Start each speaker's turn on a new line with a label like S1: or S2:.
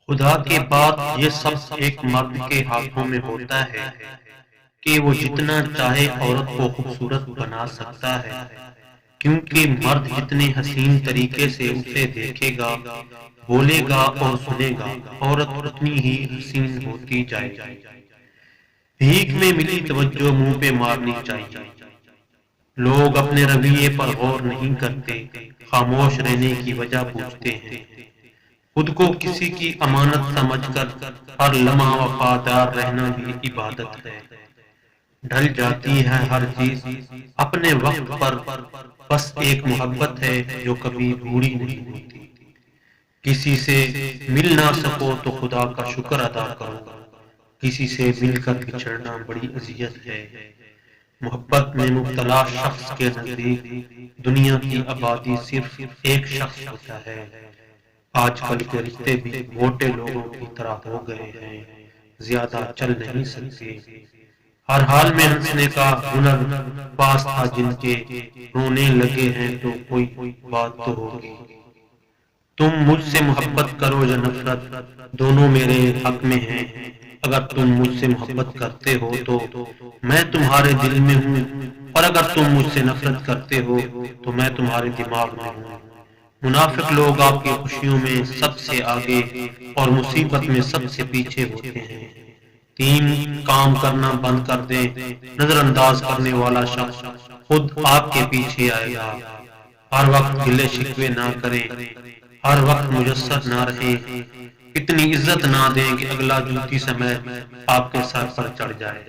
S1: خدا کے بعد یہ سب ایک مرد کے ہاتھوں میں ہوتا ہے کہ وہ جتنا چاہے عورت کو خوبصورت بنا سکتا ہے، کیونکہ مرد جتنے حسین طریقے سے اسے دیکھے گا، بولے گا اور سنے گا، عورت اتنی ہی حسین ہوتی جائے گی۔ بھیک میں ملی توجہ منہ پہ مارنی چاہیے۔ لوگ اپنے رویے پر غور نہیں کرتے، خاموش رہنے کی وجہ پوچھتے ہیں۔ خود کو کسی کی امانت سمجھ کر ہر لمحہ وفادار رہنا بھی عبادت ہے۔ ڈھل جاتی ہے ہر چیز اپنے وقت پر، بس ایک محبت ہے جو کبھی بوڑھی نہیں ہوتی۔ کسی سے مل نہ سکو تو خدا کا شکر ادا کرو، کسی سے مل کر بچھڑنا بڑی اذیت ہے۔ محبت میں مبتلا شخص کے نزدیک دنیا کی آبادی صرف ایک شخص ہوتا ہے۔ آج کل کے رشتے بھی موٹے لوگوں کی طرح ہو گئے ہیں، زیادہ چل نہیں سکتے۔ ہر حال میں ہنسنے کا ہنر پاس تھا جن کے، رونے لگے ہیں تو کوئی بات تو ہوگی۔ تم مجھ سے محبت کرو یا نفرت، دونوں میرے حق میں ہیں۔ اگر تم مجھ سے محبت کرتے ہو تو میں تمہارے دل میں ہوں، اور اگر تم مجھ سے نفرت کرتے ہو تو میں تمہارے دماغ میں ہوں۔ منافق لوگ آپ کی خوشیوں میں سب سے آگے اور مصیبت میں سب سے پیچھے ہوتے ہیں۔ تین کام کرنا بند کر دیں، نظر انداز کرنے والا شخص خود آپ کے پیچھے آئے گا۔ ہر وقت گلے شکوے نہ کریں، ہر وقت مجسر نہ رہیں، اتنی عزت نہ دیں کہ اگلا جوتی سمیت آپ کے سر پر چڑھ جائے۔